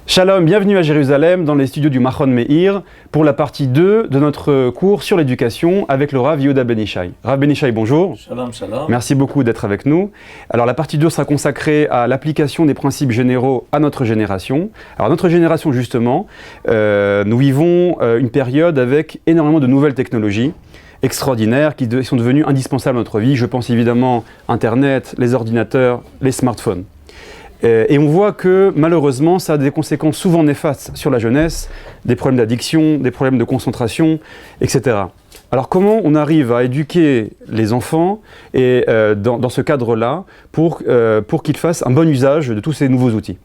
Shalom, bienvenue à Jérusalem dans les studios du Machon Meir pour la partie 2 de notre cours sur l'éducation avec le Rav Yehuda Ben Ishai. Rav Ben Ishai, bonjour. Shalom, shalom. Merci beaucoup d'être avec nous. Alors la partie 2 sera consacrée à l'application des principes généraux à notre génération. Alors notre génération justement, nous vivons une période avec énormément de nouvelles technologies extraordinaires qui sont devenues indispensables à notre vie. Je pense évidemment Internet, les ordinateurs, les smartphones. Et on voit que malheureusement ça a des conséquences souvent néfastes sur la jeunesse, des problèmes d'addiction, des problèmes de concentration, etc. Alors comment on arrive à éduquer les enfants et, dans ce cadre-là pour qu'ils fassent un bon usage de tous ces nouveaux outils?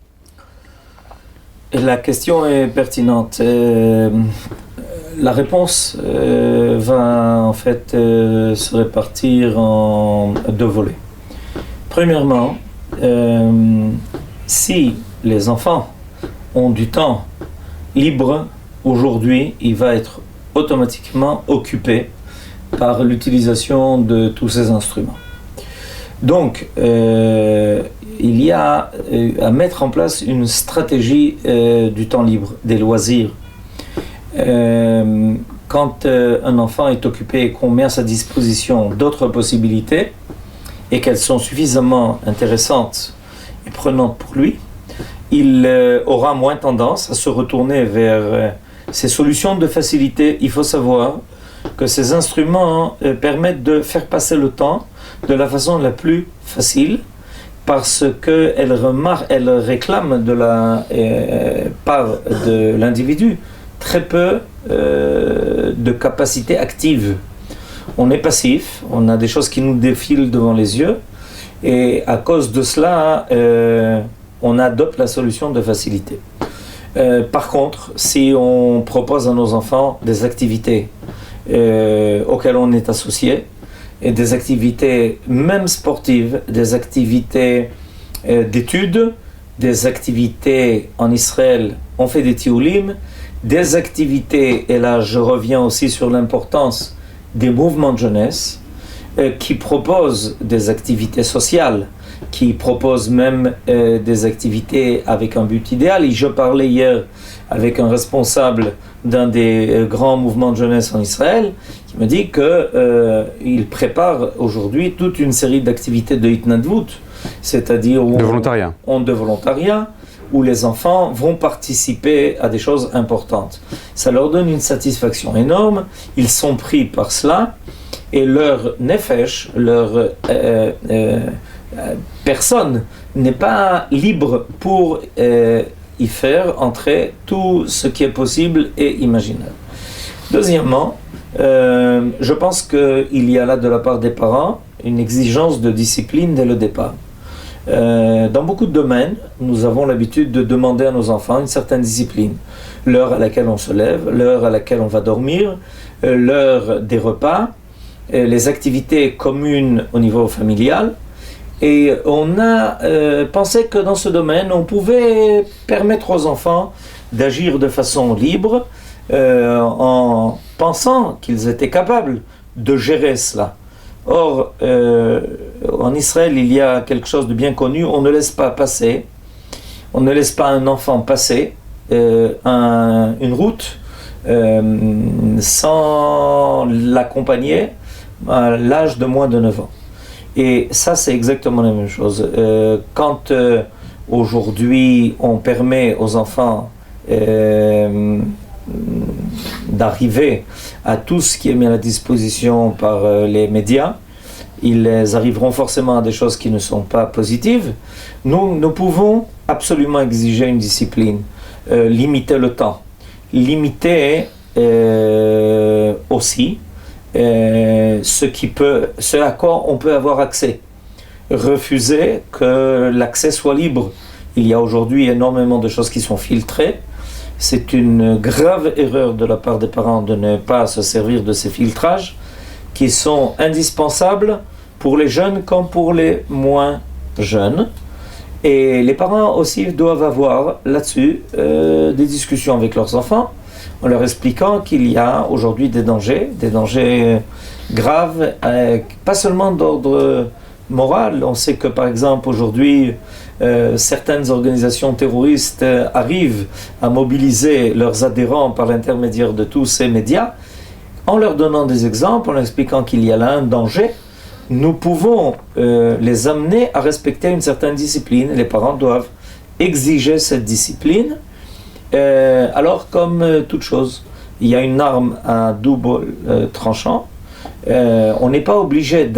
La question est pertinente. La réponse va en fait se répartir en deux volets. Premièrement, si les enfants ont du temps libre, aujourd'hui, il va être automatiquement occupé par l'utilisation de tous ces instruments. Donc, il y a à mettre en place une stratégie du temps libre, des loisirs. Quand un enfant est occupé et qu'on met à sa disposition d'autres possibilités, et qu'elles sont suffisamment intéressantes et prenantes pour lui, il aura moins tendance à se retourner vers ces solutions de facilité. Il faut savoir que ces instruments permettent de faire passer le temps de la façon la plus facile, parce qu'elles réclament de la part de l'individu très peu de capacité active. On est passif, on a des choses qui nous défilent devant les yeux, et à cause de cela, on adopte la solution de facilité. Par contre, si on propose à nos enfants des activités auxquelles on est associé, et des activités même sportives, des activités d'études, des activités en Israël, on fait des tioulim, des activités, et là je reviens aussi sur l'importance des mouvements de jeunesse qui proposent des activités sociales, qui proposent même des activités avec un but idéal. Et je parlais hier avec un responsable d'un des grands mouvements de jeunesse en Israël qui me dit qu'il prépare aujourd'hui toute une série d'activités de hitnadvut, c'est-à-dire de volontariat. De volontariat, où les enfants vont participer à des choses importantes. Ça leur donne une satisfaction énorme, ils sont pris par cela, et leur nefesh, leur personne n'est pas libre pour y faire entrer tout ce qui est possible et imaginable. Deuxièmement, je pense qu'il y a là de la part des parents une exigence de discipline dès le départ. Dans beaucoup de domaines, nous avons l'habitude de demander à nos enfants une certaine discipline. L'heure à laquelle on se lève, l'heure à laquelle on va dormir, l'heure des repas, les activités communes au niveau familial. Et on a pensé que dans ce domaine, on pouvait permettre aux enfants d'agir de façon libre en pensant qu'ils étaient capables de gérer cela. Or, en Israël, il y a quelque chose de bien connu, on ne laisse pas un enfant passer une route sans l'accompagner à l'âge de moins de 9 ans. Et ça, c'est exactement la même chose. Quand aujourd'hui, on permet aux enfants d'arriver à tout ce qui est mis à la disposition par les médias, ils arriveront forcément à des choses qui ne sont pas positives. Nous pouvons absolument exiger une discipline, limiter le temps, limiter aussi ce à quoi on peut avoir accès. Refuser que l'accès soit libre. Il y a aujourd'hui énormément de choses qui sont filtrées. C'est une grave erreur de la part des parents de ne pas se servir de ces filtrages qui sont indispensables pour les jeunes comme pour les moins jeunes. Et les parents aussi doivent avoir là-dessus des discussions avec leurs enfants, en leur expliquant qu'il y a aujourd'hui des dangers graves, pas seulement d'ordre moral. On sait que par exemple aujourd'hui, certaines organisations terroristes arrivent à mobiliser leurs adhérents par l'intermédiaire de tous ces médias, en leur donnant des exemples, en leur expliquant qu'il y a là un danger. Nous pouvons les amener à respecter une certaine discipline. Les parents doivent exiger cette discipline. Alors, comme toute chose, il y a une arme à double tranchant. On n'est pas obligé,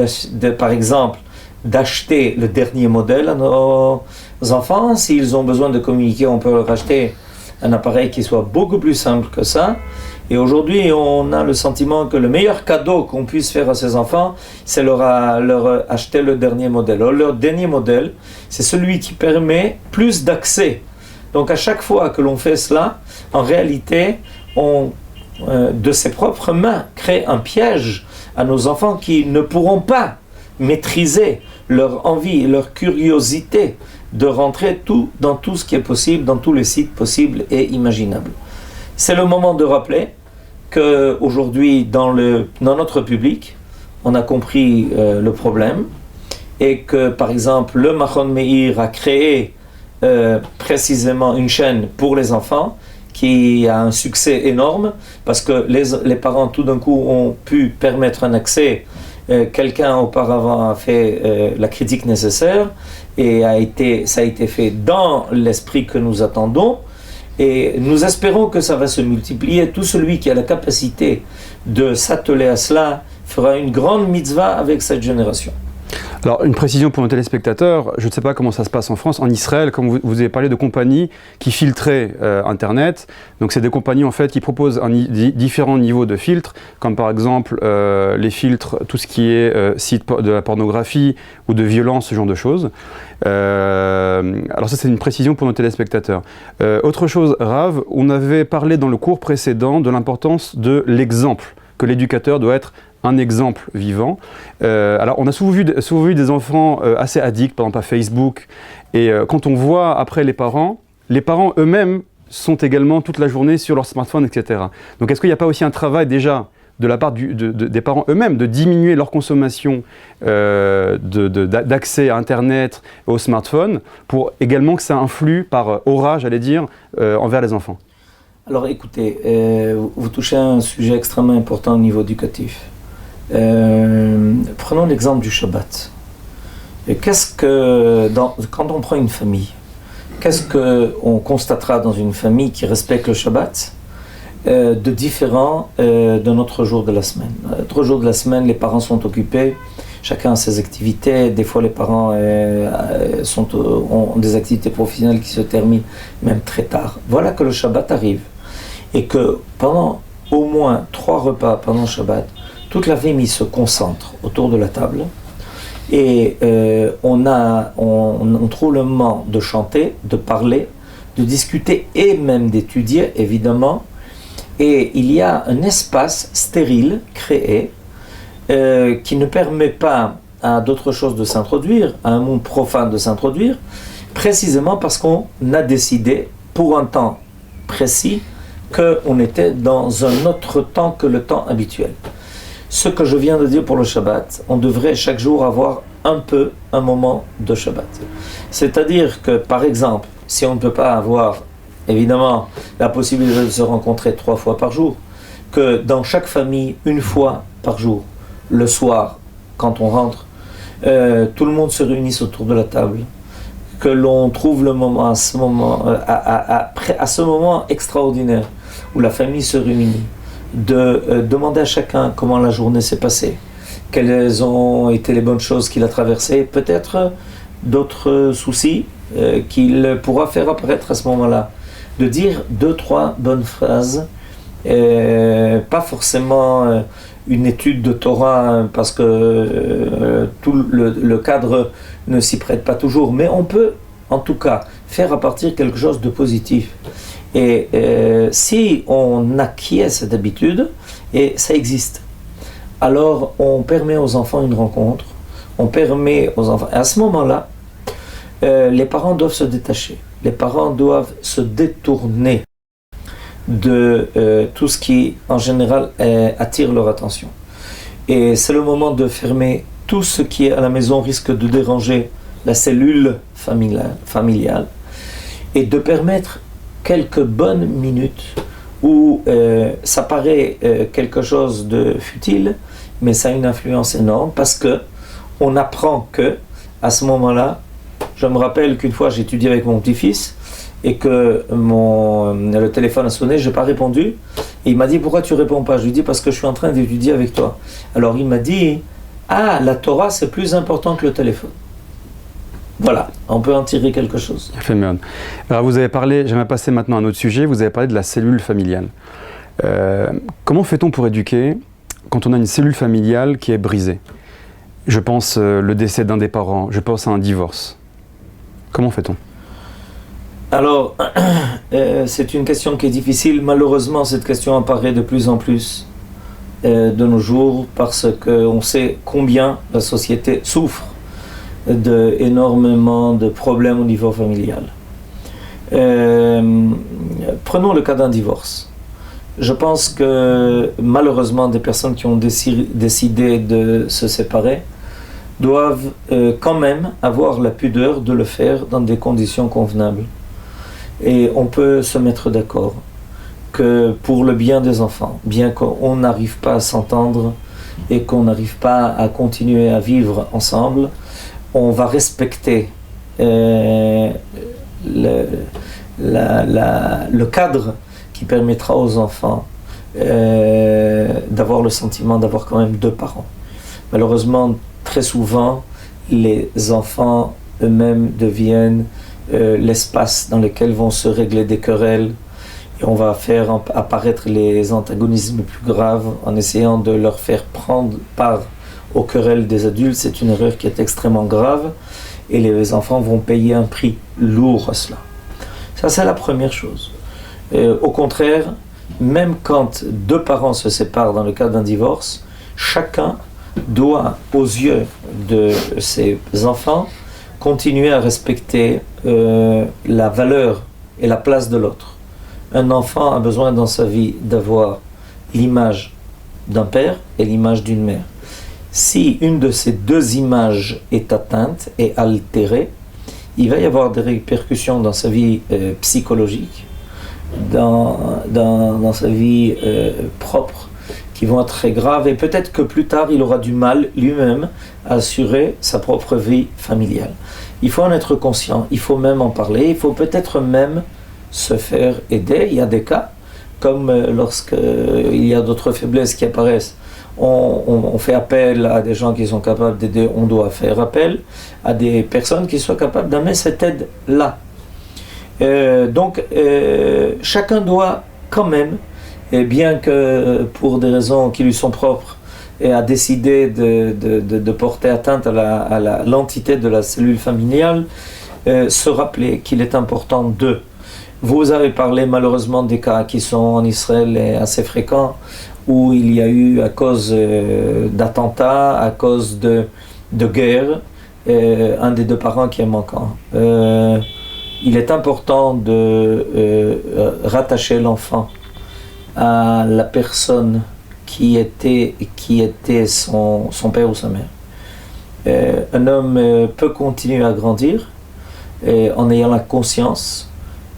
par exemple, d'acheter le dernier modèle à nos enfants. S'ils ont besoin de communiquer, on peut leur acheter un appareil qui soit beaucoup plus simple que ça. Et aujourd'hui, on a le sentiment que le meilleur cadeau qu'on puisse faire à ses enfants, c'est leur acheter le dernier modèle. Alors, leur dernier modèle, c'est celui qui permet plus d'accès. Donc à chaque fois que l'on fait cela, en réalité, on, de ses propres mains, crée un piège à nos enfants qui ne pourront pas maîtriser leur envie, leur curiosité de rentrer dans tout ce qui est possible, dans tous les sites possibles et imaginables. C'est le moment de rappeler qu'aujourd'hui, dans notre public, on a compris le problème et que, par exemple, le Machon Meir a créé précisément une chaîne pour les enfants qui a un succès énorme parce que les parents, tout d'un coup, ont pu permettre un accès. Quelqu'un auparavant a fait la critique nécessaire et ça a été fait dans l'esprit que nous attendons. Et nous espérons que ça va se multiplier. Tout celui qui a la capacité de s'atteler à cela fera une grande mitzvah avec cette génération. Alors, une précision pour nos téléspectateurs, je ne sais pas comment ça se passe en France. En Israël, comme vous avez parlé de compagnies qui filtraient Internet, donc c'est des compagnies en fait qui proposent différents niveaux de filtres, comme par exemple les filtres, tout ce qui est site de la pornographie ou de violence, ce genre de choses. Alors ça, c'est une précision pour nos téléspectateurs. Autre chose, Rav, on avait parlé dans le cours précédent de l'importance de l'exemple, que l'éducateur doit être un exemple vivant. Alors, on a souvent vu des enfants assez addicts, par exemple à Facebook, et quand on voit après les parents eux-mêmes sont également toute la journée sur leur smartphone, etc. Donc, est-ce qu'il n'y a pas aussi un travail déjà de la part des parents eux-mêmes de diminuer leur consommation d'accès à Internet, au smartphone, pour également que ça influe par aura, j'allais dire, envers les enfants? Alors, écoutez, vous touchez à un sujet extrêmement important au niveau éducatif. Prenons l'exemple du Shabbat. Et quand on prend une famille, qu'est-ce qu'on constatera dans une famille qui respecte le Shabbat de différent de notre jour de la semaine? Notre jour de la semaine, les parents sont occupés, chacun a ses activités. Des fois, les parents ont des activités professionnelles qui se terminent même très tard. Voilà que le Shabbat arrive et que pendant au moins 3 repas pendant le Shabbat, toute la famille se concentre autour de la table et on trouve le moment de chanter, de parler, de discuter et même d'étudier, évidemment. Et il y a un espace stérile créé qui ne permet pas à d'autres choses de s'introduire, à un monde profane de s'introduire, précisément parce qu'on a décidé pour un temps précis qu'on était dans un autre temps que le temps habituel. Ce que je viens de dire pour le Shabbat, on devrait chaque jour avoir un moment de Shabbat. C'est-à-dire que, par exemple, si on ne peut pas avoir, évidemment, la possibilité de se rencontrer 3 fois par jour, que dans chaque famille, 1 fois par jour, le soir, quand on rentre, tout le monde se réunisse autour de la table, que l'on trouve le moment, à ce moment extraordinaire où la famille se réunit, de demander à chacun comment la journée s'est passée, quelles ont été les bonnes choses qu'il a traversées, peut-être d'autres soucis qu'il pourra faire apparaître à ce moment-là, de dire 2-3 bonnes phrases, pas forcément une étude de Torah parce que tout le cadre ne s'y prête pas toujours, mais on peut en tout cas faire à partir quelque chose de positif. Et si on acquiert cette habitude, et ça existe, alors on permet aux enfants une rencontre, on permet aux enfants. À ce moment-là, les parents doivent se détacher. Les parents doivent se détourner de tout ce qui, en général, attire leur attention. Et c'est le moment de fermer tout ce qui est à la maison risque de déranger la cellule familiale et de permettre quelques bonnes minutes où ça paraît quelque chose de futile, mais ça a une influence énorme parce que on apprend que à ce moment-là, je me rappelle qu'une fois j'étudiais avec mon petit-fils et que le téléphone a sonné, je n'ai pas répondu. Et il m'a dit, pourquoi tu ne réponds pas? Je lui ai dit, parce que je suis en train d'étudier avec toi. Alors il m'a dit, ah, la Torah c'est plus important que le téléphone. Voilà, on peut en tirer quelque chose. Alors vous avez parlé, j'aimerais passer maintenant à un autre sujet, vous avez parlé de la cellule familiale. Comment fait-on pour éduquer quand on a une cellule familiale qui est brisée? Je pense le décès d'un des parents, je pense à un divorce. Comment fait-on? Alors, c'est une question qui est difficile. Malheureusement, cette question apparaît de plus en plus de nos jours parce qu'on sait combien la société souffre d'énormément de problèmes au niveau familial. Prenons le cas d'un divorce. Je pense que malheureusement, des personnes qui ont décidé de se séparer doivent quand même avoir la pudeur de le faire dans des conditions convenables. Et on peut se mettre d'accord que pour le bien des enfants, bien qu'on n'arrive pas à s'entendre et qu'on n'arrive pas à continuer à vivre ensemble, on va respecter le cadre qui permettra aux enfants d'avoir le sentiment d'avoir quand même deux parents. Malheureusement, très souvent, les enfants eux-mêmes deviennent l'espace dans lequel vont se régler des querelles et on va faire apparaître les antagonismes les plus graves en essayant de leur faire prendre part aux querelles des adultes. C'est une erreur qui est extrêmement grave et les enfants vont payer un prix lourd à cela. Ça, c'est la première chose. Au contraire, même quand deux parents se séparent dans le cas d'un divorce, chacun doit, aux yeux de ses enfants, continuer à respecter la valeur et la place de l'autre. Un enfant a besoin dans sa vie d'avoir l'image d'un père et l'image d'une mère. Si une de ces deux images est atteinte et altérée, il va y avoir des répercussions dans sa vie psychologique, dans sa vie propre, qui vont être très graves, et peut-être que plus tard il aura du mal lui-même à assurer sa propre vie familiale. Il faut en être conscient, il faut même en parler, il faut peut-être même se faire aider. Il y a des cas, comme lorsqu'il y a d'autres faiblesses qui apparaissent, on fait appel à des gens qui sont capables d'aider, on doit faire appel à des personnes qui soient capables d'amener cette aide-là. Donc chacun doit quand même, et bien que pour des raisons qui lui sont propres, et a décidé de porter atteinte à l'entité de la cellule familiale, se rappeler qu'il est important de... Vous avez parlé malheureusement des cas qui sont en Israël assez fréquents, où il y a eu, à cause d'attentats, à cause de guerre, un des deux parents qui est manquant. Il est important de rattacher l'enfant à la personne qui était son père ou sa mère. Un homme peut continuer à grandir en ayant la conscience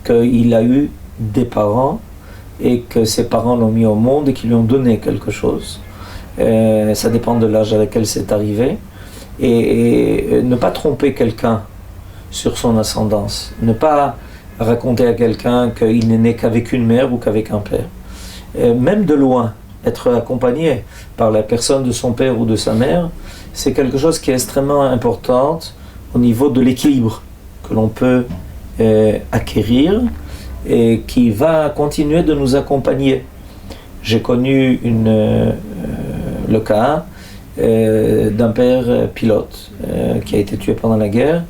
qu'il a eu des parents et que ses parents l'ont mis au monde et qu'ils lui ont donné quelque chose. Ça dépend de l'âge à laquelle c'est arrivé. Et ne pas tromper quelqu'un sur son ascendance. Ne pas raconter à quelqu'un qu'il n'est né qu'avec une mère ou qu'avec un père. Même de loin, être accompagné par la personne de son père ou de sa mère, c'est quelque chose qui est extrêmement important au niveau de l'équilibre que l'on peut acquérir et qui va continuer de nous accompagner. J'ai connu le cas d'un père pilote qui a été tué pendant la guerre,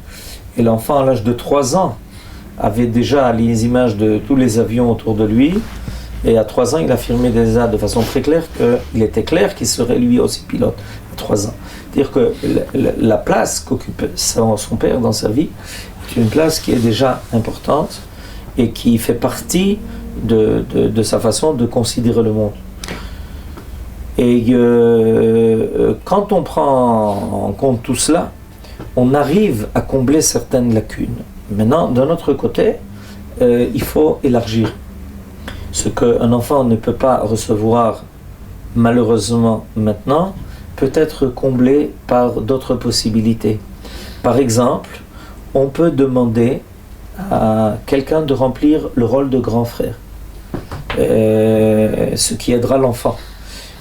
et l'enfant à l'âge de 3 ans avait déjà les images de tous les avions autour de lui, et à 3 ans il affirmait déjà de façon très claire qu'il était clair qu'il serait lui aussi pilote. 3 ans. C'est-à-dire que la place qu'occupe son père dans sa vie est une place qui est déjà importante et qui fait partie de sa façon de considérer le monde. Et quand on prend en compte tout cela, on arrive à combler certaines lacunes. Maintenant, d'un autre côté, il faut élargir. Ce qu'un enfant ne peut pas recevoir malheureusement maintenant, peut être comblé par d'autres possibilités. Par exemple, on peut demander à quelqu'un de remplir le rôle de grand frère, ce qui aidera l'enfant.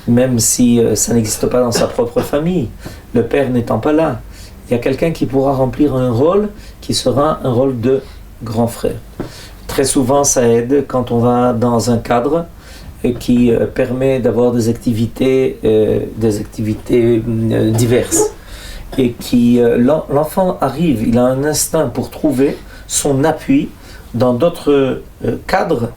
Même si ça n'existe pas dans sa propre famille, le père n'étant pas là, il y a quelqu'un qui pourra remplir un rôle qui sera un rôle de grand frère. Très souvent, ça aide quand on va dans un cadre qui permet d'avoir des activités diverses. Et qui l'enfant arrive, il a un instinct pour trouver son appui dans d'autres cadres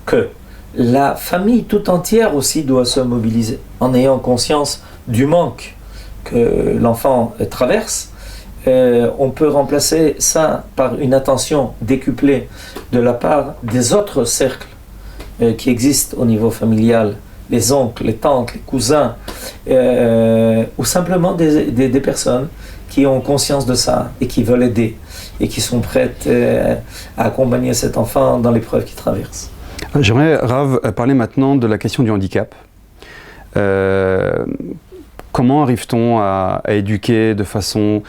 que la famille tout entière aussi doit se mobiliser en ayant conscience du manque que l'enfant traverse. On peut remplacer ça par une attention décuplée de la part des autres cercles qui existent au niveau familial, les oncles, les tantes, les cousins, ou simplement des personnes qui ont conscience de ça et qui veulent aider et qui sont prêtes à accompagner cet enfant dans l'épreuve qu'il traverse. J'aimerais, Rav, parler maintenant de la question du handicap. Comment arrive-t-on à éduquer de façon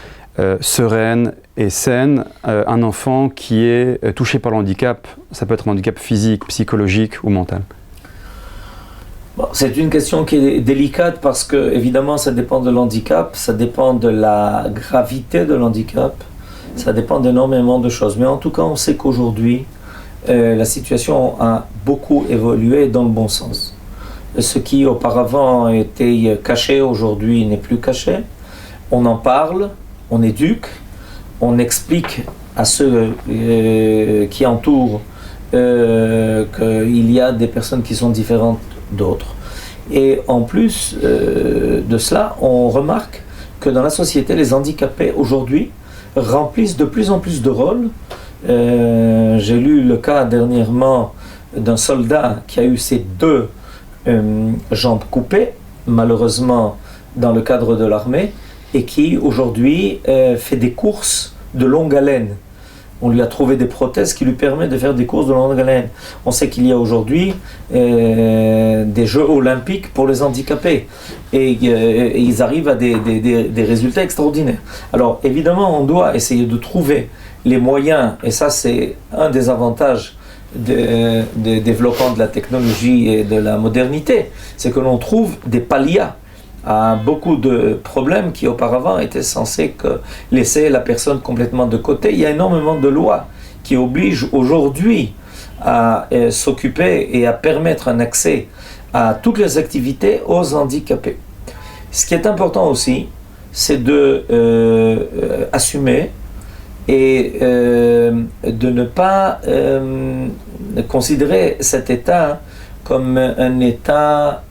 sereine et saine un enfant qui est touché par le handicap? Ça peut être un handicap physique, psychologique ou mental. Bon, c'est une question qui est délicate parce que évidemment ça dépend de l'handicap, ça dépend de la gravité de l'handicap, ça dépend d'énormément de choses. Mais en tout cas, on sait qu'aujourd'hui, la situation a beaucoup évolué dans le bon sens. Ce qui auparavant était caché, aujourd'hui n'est plus caché. On en parle, on éduque, on explique à ceux qui entourent qu'il y a des personnes qui sont différentes d'autres. Et en plus de cela, on remarque que dans la société, les handicapés aujourd'hui remplissent de plus en plus de rôles. J'ai lu le cas dernièrement d'un soldat qui a eu ses 2 jambes coupées, malheureusement dans le cadre de l'armée, et qui aujourd'hui fait des courses de longue haleine. On lui a trouvé des prothèses qui lui permettent de faire des courses de longue haleine. On sait qu'il y a aujourd'hui des Jeux olympiques pour les handicapés et ils arrivent à des résultats extraordinaires. Alors évidemment, on doit essayer de trouver les moyens, et ça c'est un des avantages des développement de la technologie et de la modernité, c'est que l'on trouve des palias à beaucoup de problèmes qui auparavant étaient censés laisser la personne complètement de côté. Il y a énormément de lois qui obligent aujourd'hui à s'occuper et à permettre un accès à toutes les activités aux handicapés. Ce qui est important aussi, c'est de assumer et de ne pas considérer cet état comme un état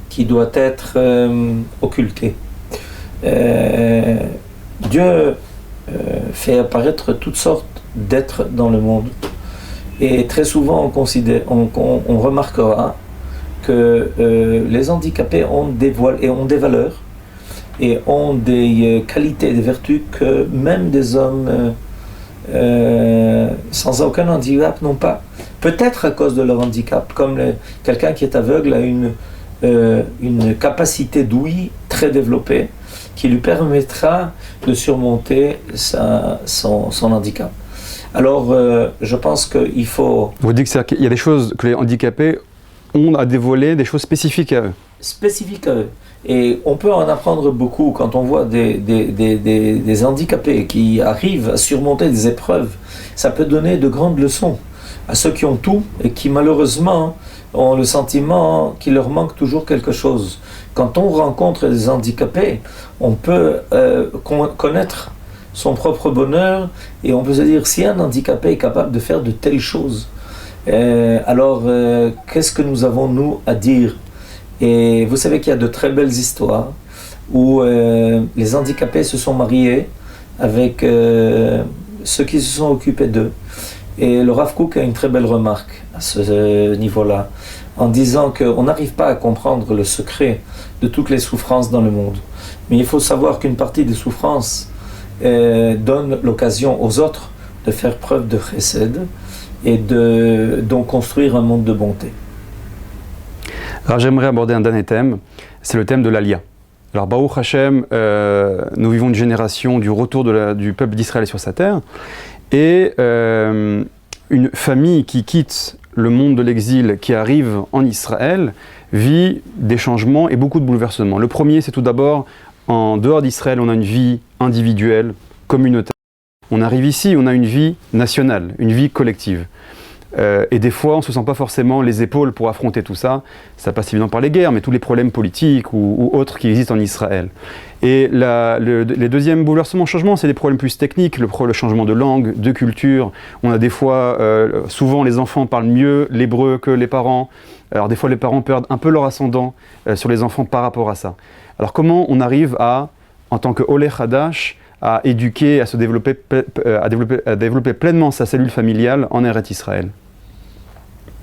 qui doit être occulté. Dieu fait apparaître toutes sortes d'êtres dans le monde. Et très souvent, on remarquera que les handicapés ont des valeurs et ont des qualités, des vertus que même des hommes sans aucun handicap n'ont pas. Peut-être à cause de leur handicap, comme quelqu'un qui est aveugle a une capacité d'ouïe très développée qui lui permettra de surmonter son handicap. Alors, je pense qu'il faut... Vous dites qu'il y a des choses que les handicapés ont à dévoiler, des choses spécifiques à eux. Spécifiques à eux. Et on peut en apprendre beaucoup quand on voit des handicapés qui arrivent à surmonter des épreuves. Ça peut donner de grandes leçons à ceux qui ont tout et qui malheureusement ont le sentiment qu'il leur manque toujours quelque chose. Quand on rencontre des handicapés, on peut connaître son propre bonheur et on peut se dire si un handicapé est capable de faire de telles choses, alors qu'est-ce que nous avons nous à dire? Et vous savez qu'il y a de très belles histoires où les handicapés se sont mariés avec ceux qui se sont occupés d'eux. Et le Rav Kook a une très belle remarque à ce niveau-là, en disant qu'on n'arrive pas à comprendre le secret de toutes les souffrances dans le monde. Mais il faut savoir qu'une partie des souffrances donne l'occasion aux autres de faire preuve de chesed et donc construire un monde de bonté. Alors j'aimerais aborder un dernier thème, c'est le thème de l'Aliyah. Alors Baruch Hashem, nous vivons une génération du retour du peuple d'Israël sur sa terre, et une famille qui quitte le monde de l'exil, qui arrive en Israël, vit des changements et beaucoup de bouleversements. Le premier, c'est tout d'abord, en dehors d'Israël, on a une vie individuelle, communautaire. On arrive ici, on a une vie nationale, une vie collective. Et des fois, on ne se sent pas forcément les épaules pour affronter tout ça. Ça passe évidemment par les guerres, mais tous les problèmes politiques ou autres qui existent en Israël. Et les deuxièmes bouleversements, changements, c'est des problèmes plus techniques, le changement de langue, de culture. On a des fois, souvent les enfants parlent mieux l'hébreu que les parents. Alors des fois, les parents perdent un peu leur ascendant sur les enfants par rapport à ça. Alors comment on arrive à, en tant que Oleh Hadash, à éduquer, à développer pleinement sa cellule familiale en Eretz Israël?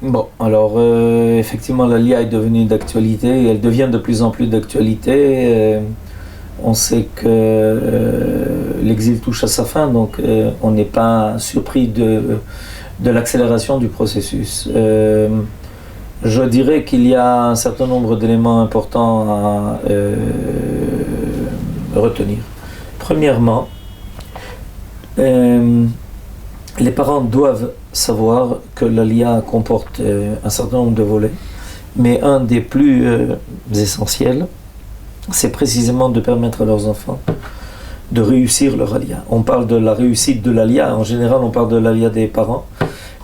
Bon, alors effectivement, l'Aliyah est devenue d'actualité et elle devient de plus en plus d'actualité. On sait que l'exil touche à sa fin, donc on n'est pas surpris de l'accélération du processus. Je dirais qu'il y a un certain nombre d'éléments importants à retenir. Premièrement, les parents doivent savoir que l'Aliyah comporte un certain nombre de volets, mais un des plus essentiels, c'est précisément de permettre à leurs enfants de réussir leur Aliyah. On parle de la réussite de l'Aliyah, en général on parle de l'Aliyah des parents,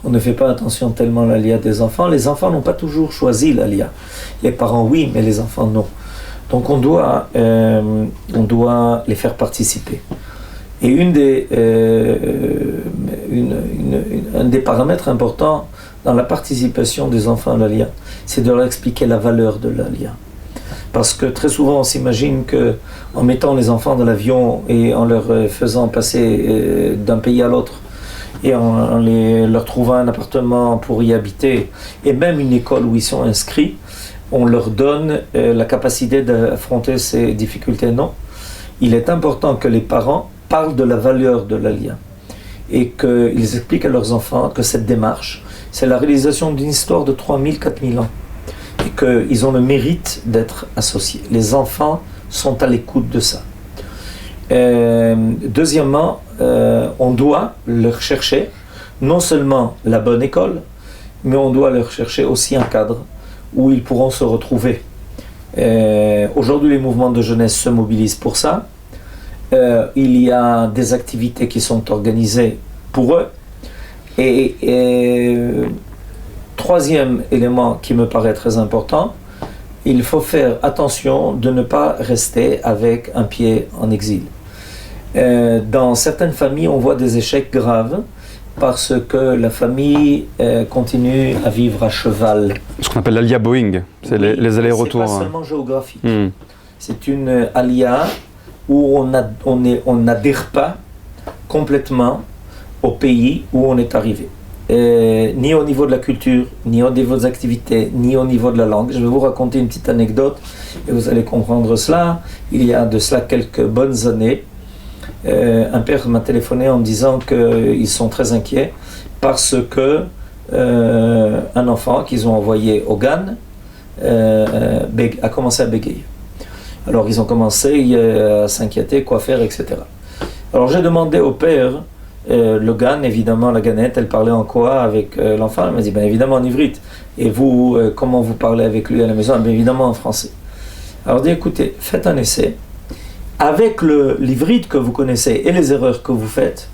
on ne fait pas attention tellement à l'Aliyah des enfants. Les enfants n'ont pas toujours choisi l'Aliyah, les parents oui, mais les enfants non. Donc on doit les faire participer. Et un des paramètres importants dans la participation des enfants à l'Aliyah, c'est de leur expliquer la valeur de l'Aliyah. Parce que très souvent on s'imagine qu'en mettant les enfants dans l'avion et en leur faisant passer d'un pays à l'autre, et en leur trouvant un appartement pour y habiter, et même une école où ils sont inscrits, on leur donne la capacité d'affronter ces difficultés. Non, il est important que les parents parlent de la valeur de l'Aliyah et qu'ils expliquent à leurs enfants que cette démarche, c'est la réalisation d'une histoire de 3000, 4000 ans et qu'ils ont le mérite d'être associés. Les enfants sont à l'écoute de ça. Deuxièmement, on doit leur chercher non seulement la bonne école, mais on doit leur chercher aussi un cadre où ils pourront se retrouver. Aujourd'hui, les mouvements de jeunesse se mobilisent pour ça. Il y a des activités qui sont organisées pour eux. Et troisième élément qui me paraît très important, il faut faire attention de ne pas rester avec un pied en exil. Dans certaines familles, on voit des échecs graves parce que la famille continue à vivre à cheval. Ce qu'on appelle l'Aliyah Boeing, c'est oui, les allers-retours. C'est pas seulement géographique. C'est une Aliyah où on n'adhère pas complètement au pays où on est arrivé. Ni au niveau de la culture, ni au niveau des activités, ni au niveau de la langue. Je vais vous raconter une petite anecdote et vous allez comprendre cela. Il y a de cela quelques bonnes années, un père m'a téléphoné en me disant qu'ils sont très inquiets parce que un enfant qu'ils ont envoyé au GAN a commencé à bégayer. Alors ils ont commencé à s'inquiéter, quoi faire, etc. Alors j'ai demandé au père, le GAN, évidemment la Ganette, elle parlait en quoi avec l'enfant? Elle m'a dit, bien évidemment en ivrite. Et vous, comment vous parlez avec lui à la maison? Bien évidemment en français. Alors je dis, écoutez, faites un essai. Avec l'ivrite que vous connaissez et les erreurs que vous faites,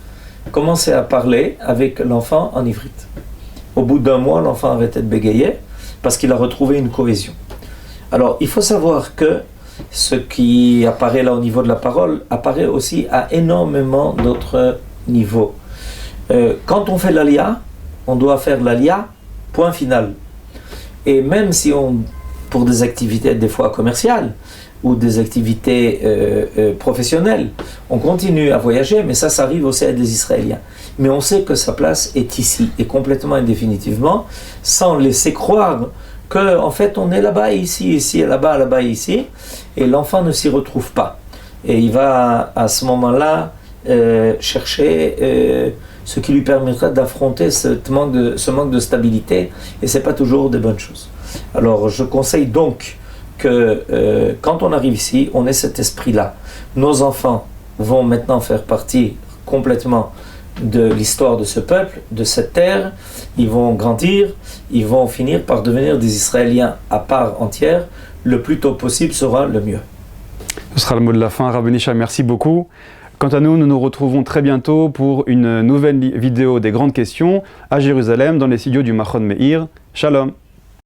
commencez à parler avec l'enfant en ivrite. Au bout d'un mois, l'enfant arrêtait de bégayer parce qu'il a retrouvé une cohésion. Alors, il faut savoir que ce qui apparaît là au niveau de la parole apparaît aussi à énormément d'autres niveaux. Quand on fait l'Aliyah, on doit faire l'Aliyah, point final. Et même si pour des activités des fois commerciales, ou des activités professionnelles. On continue à voyager, mais ça arrive aussi à des Israéliens. Mais on sait que sa place est ici, et complètement et définitivement, sans laisser croire qu'en fait on est là-bas, ici, ici, là-bas, là-bas, ici, et l'enfant ne s'y retrouve pas. Et il va à ce moment-là chercher ce qui lui permettra d'affronter ce manque de stabilité, et ce n'est pas toujours des bonnes choses. Alors je conseille donc que quand on arrive ici, on ait cet esprit-là. Nos enfants vont maintenant faire partie complètement de l'histoire de ce peuple, de cette terre. Ils vont grandir, ils vont finir par devenir des Israéliens à part entière. Le plus tôt possible sera le mieux. Ce sera le mot de la fin. Rabbi Nisham, merci beaucoup. Quant à nous, nous nous retrouvons très bientôt pour une nouvelle vidéo des grandes questions à Jérusalem dans les studios du Machon Meir. Shalom.